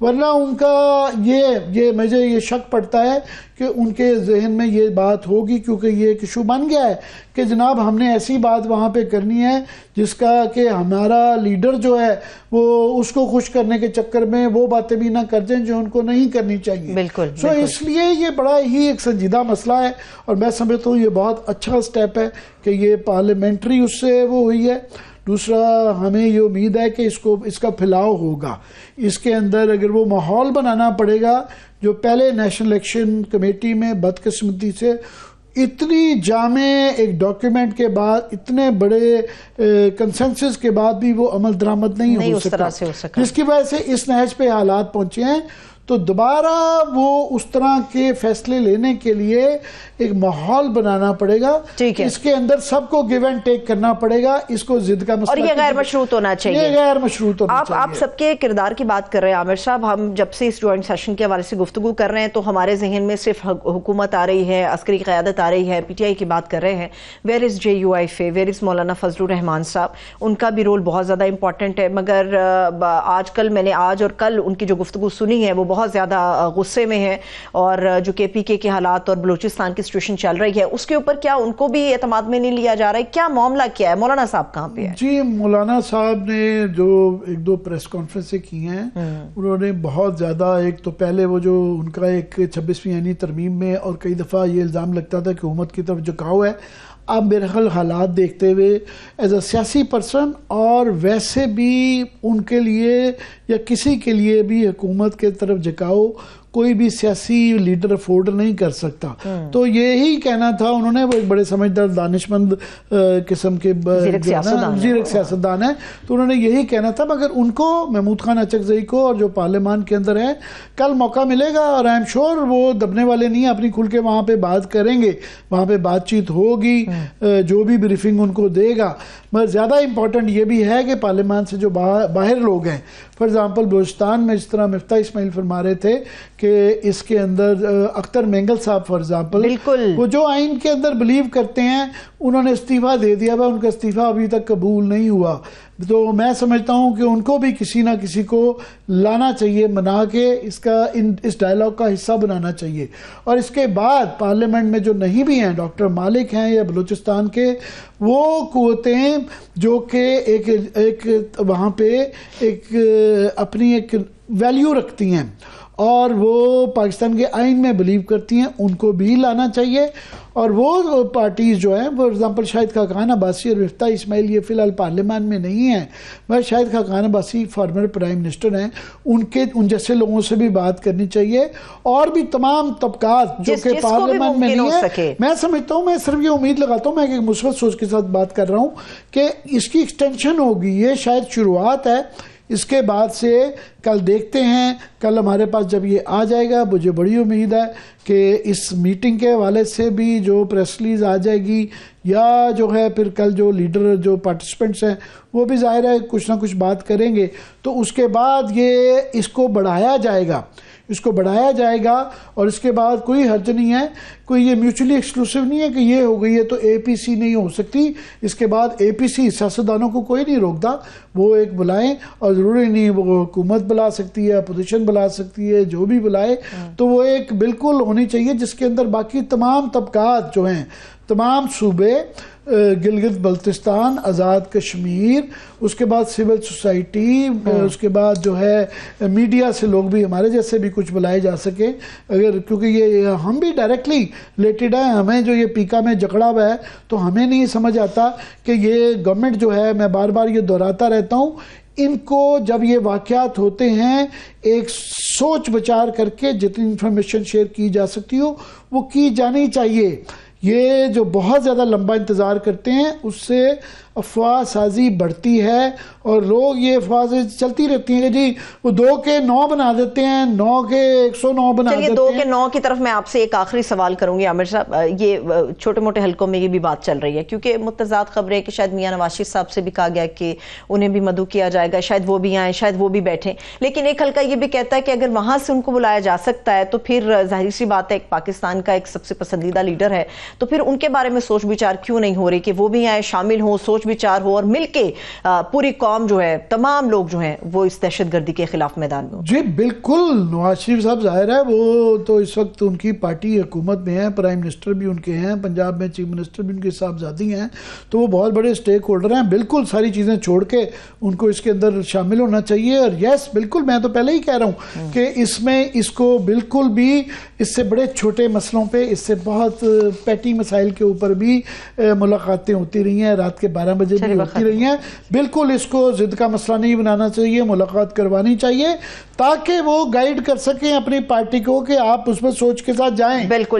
ورنہ ان کا یہ مجھے یہ شک پڑتا ہے کہ ان کے ذہن میں یہ بات ہوگی، کیونکہ یہ ایک ایشو بن گیا ہے کہ جناب ہم نے ایسی بات وہاں پہ کرنی ہے جس کا کہ ہمارا لیڈر جو ہے وہ اس کو خوش کرنے کے چکر میں وہ باتیں بھی نہ کر دیں جو ان کو نہیں کرنی چاہیے. بالکل. سو اس لیے یہ بڑا ہی ایک سنجیدہ مسئلہ ہے، اور میں سمجھتا ہوں یہ بہت اچھا سٹیپ ہے کہ یہ پارلیمنٹری اس سے وہ ہوئی ہے. دوسرا ہمیں یہ امید ہے کہ اس کا پھیلاؤ ہوگا. اس کے اندر اگر وہ ماحول بنانا پڑے گا جو پہلے نیشنل الیکشن کمیٹی میں بدقسمتی سے اتنی جامع ایک ڈاکیومنٹ کے بعد اتنے بڑے کنسنسس کے بعد بھی وہ عمل درآمد نہیں ہو سکا، جس کی وجہ سے اس نہج پہ حالات پہنچے ہیں. تو دوبارہ وہ اس طرح کے فیصلے لینے کے لیے ایک ماحول بنانا پڑے گا. اس کے اندر سب کو گیو اینڈ ٹیک کرنا پڑے گا. اس کو ضد کا مسئلہ، اور یہ غیر مشروط ہونا چاہیے. یہ غیر مشروط ہونا چاہیے. آپ سب کے کردار کی بات کر رہے ہیں عامر صاحب. ہم جب سے اس جوائنٹ سیشن کے حوالے سے گفتگو کر رہے ہیں تو ہمارے ذہن میں صرف حکومت آ رہی ہے، عسکری قیادت آ رہی ہے، پی ٹی آئی کی بات کر رہے ہیں. Where is JUIFA، where is مولانا فضل الرحمان صاحب؟ ان کا بھی رول بہت زیادہ امپورٹنٹ ہے. مگر آج کل میں نے آج اور کل ان کی جو گفتگو سنی ہے وہ بہت زیادہ غصے میں ہے، اور جو KPK کے حالات اور بلوچستان کی سچویشن چل رہی ہے اس کے اوپر کیا ان کو بھی اعتماد میں نہیں لیا جا رہا ہے؟ کیا معاملہ کیا ہے؟ مولانا صاحب کہاں پہ ہے؟ جی، مولانا صاحب نے جو ایک دو پریس کانفرنسیں کی ہیں انہوں نے بہت زیادہ، ایک تو پہلے وہ جو ان کا ایک 26ویں آئینی ترمیم میں اور کئی دفعہ یہ الزام لگتا تھا کہ حکومت کی طرف جھکاؤ ہے. اب میرے خیال حالات دیکھتے ہوئے ایز اے سیاسی پرسن اور ویسے بھی ان کے لیے یا کسی کے لیے بھی حکومت کے طرف جھکاؤ کوئی بھی سیاسی لیڈر افورڈ نہیں کر سکتا. تو یہی کہنا تھا انہوں نے. وہ ایک بڑے سمجھدار دانشمند قسم کے وزیر سیاستدان ہیں، تو انہوں نے یہی کہنا تھا. مگر ان کو، محمود خان اچکزئی کو، اور جو پارلیمان کے اندر ہے، کل موقع ملے گا اور آئی ایم شور وہ دبنے والے نہیں ہیں، اپنی کھل کے وہاں پہ بات کریں گے، وہاں پہ بات چیت ہوگی، جو بھی بریفنگ ان کو دے گا. مگر زیادہ امپورٹنٹ یہ بھی ہے کہ پارلیمان سے جو باہر لوگ ہیں، فار ایگزامپل بلوچستان میں جس طرح مفتاح اسماعیل فرما رہے تھے کہ اس کے اندر اختر مینگل صاحب فار ایگزامپل، وہ جو آئین کے اندر بلیو کرتے ہیں، انہوں نے استعفیٰ دے دیا ہے، ان کا استعفیٰ ابھی تک قبول نہیں ہوا. تو میں سمجھتا ہوں کہ ان کو بھی کسی نہ کسی کو لانا چاہیے، منا کے اس ڈائلاگ کا حصہ بنانا چاہیے. اور اس کے بعد پارلیمنٹ میں جو نہیں بھی ہیں، ڈاکٹر مالک ہیں یا بلوچستان کے، وہ قوتیں جو کہ ایک وہاں پہ ایک اپنی ایک ویلیو رکھتی ہیں اور وہ پاکستان کے آئین میں بلیو کرتی ہیں، ان کو بھی لانا چاہیے. اور وہ پارٹیز جو ہیں، فار ایگزامپل شاہد خاقان عباسی اور مفتاح اسماعیل، یہ فی الحال پارلیمان میں نہیں ہیں، مگر Shahid Khaqan Abbasi former prime minister ہیں، ان جیسے لوگوں سے بھی بات کرنی چاہیے. اور بھی تمام طبقات جو کہ پارلیمان میں نہیں ہیں. میں سمجھتا ہوں، میں صرف یہ امید لگاتا ہوں، میں ایک مثبت سوچ کے ساتھ بات کر رہا ہوں کہ اس کی ایکسٹینشن ہوگی. یہ شاید شروعات ہے، اس کے بعد سے کل دیکھتے ہیں. کل ہمارے پاس جب یہ آ جائے گا، مجھے بڑی امید ہے کہ اس میٹنگ کے حوالے سے بھی جو پریس ریلیز آ جائے گی، یا جو ہے پھر کل جو لیڈر جو پارٹیسپینٹس ہیں وہ بھی ظاہر ہے کچھ نہ کچھ بات کریں گے. تو اس کے بعد یہ اس کو بڑھایا جائے گا اور اس کے بعد کوئی حرج نہیں ہے، کوئی یہ میوچولی ایکسکلوسیو نہیں ہے کہ یہ ہو گئی ہے تو APC نہیں ہو سکتی. اس کے بعد APC سیاستدانوں کو کوئی نہیں روکتا، وہ ایک بلائیں، اور ضروری نہیں وہ حکومت بلا سکتی ہے، اپوزیشن بلا سکتی ہے، جو بھی بلائے. تو وہ ایک بالکل ہونی چاہیے جس کے اندر باقی تمام طبقات جو ہیں، تمام صوبے، گلگت بلتستان، آزاد کشمیر، اس کے بعد سول سوسائٹی، اس کے بعد جو ہے میڈیا سے لوگ بھی ہمارے جیسے بھی کچھ بلائے جا سکے. اگر کیونکہ یہ ہم بھی ڈائریکٹلی ریلیٹڈ ہیں، ہمیں جو یہ پیکا میں جکڑا ہوا ہے تو ہمیں نہیں سمجھ آتا کہ یہ گورنمنٹ جو ہے، میں بار بار یہ دہراتا رہتا ہوں، ان کو جب یہ واقعات ہوتے ہیں ایک سوچ بچار کر کے جتنی انفارمیشن شیئر کی جا سکتی ہو وہ کی جانی چاہیے. یہ جو بہت زیادہ لمبا انتظار کرتے ہیں اس سے افواہ سازی بڑھتی ہے اور لوگ یہ افواہیں چلتی رہتی ہیں کہ جی وہ 2 کے 9 بنا دیتے ہیں، 9 کے 109 بنا دیتے ہیں. 2 کے 9 کی طرف میں آپ سے ایک آخری سوال کروں گی عامر صاحب. یہ چھوٹے موٹے حلقوں میں یہ بھی بات چل رہی ہے کیونکہ متضاد خبریں کہ شاید میاں نواز شریف صاحب سے بھی کہا گیا کہ انہیں بھی مدعو کیا جائے گا، شاید وہ بھی آئیں، شاید وہ بھی بیٹھیں. لیکن ایک حلقہ یہ بھی کہتا ہے کہ اگر وہاں سے ان کو بلایا جا سکتا ہے تو پھر ظاہر سی بات ہے ایک پاکستان کا ایک سب سے پسندیدہ لیڈر ہے، تو پھر ان کے بارے میں سوچ بچار کیوں نہیں ہو رہی کہ وہ بھی آئیں، شامل ہوں، سوچ بچار ہو اور مل کے پوری قوم عوام جو ہے، تمام لوگ جو ہیں وہ اس دہشت گردی کے خلاف میدان میں ہوں؟ جی بالکل، نواز شریف صاحب ظاہر ہے وہ تو اس وقت ان کی پارٹی حکومت میں ہے، پرائم منسٹر بھی ان کے ہیں، پنجاب میں چیف منسٹر بھی ان کے صاحبزادی ہیں، تو وہ بہت بڑے سٹیک ہولڈر ہیں. بالکل ساری چیزیں چھوڑ کے ان کو اس کے اندر شامل ہونا چاہیے. اور یس بالکل، میں تو پہلے ہی کہہ رہا ہوں کہ اس میں اس کو بالکل بھی اس سے بڑے چھوٹے مسئلوں پہ، اس سے بہت پیٹی مسائل کے اوپر بھی ملاقاتیں ہوتی رہی ہیں، رات کے 12 بجے بھی ہوتی رہی ہیں. بالکل اس کو ضد کا مسئلہ نہیں بنانا چاہیے، ملاقات کروانی چاہیے تاکہ وہ گائیڈ کر سکیں اپنی پارٹی کو کہ آپ اس میں سوچ کے ساتھ جائیں. بالکل.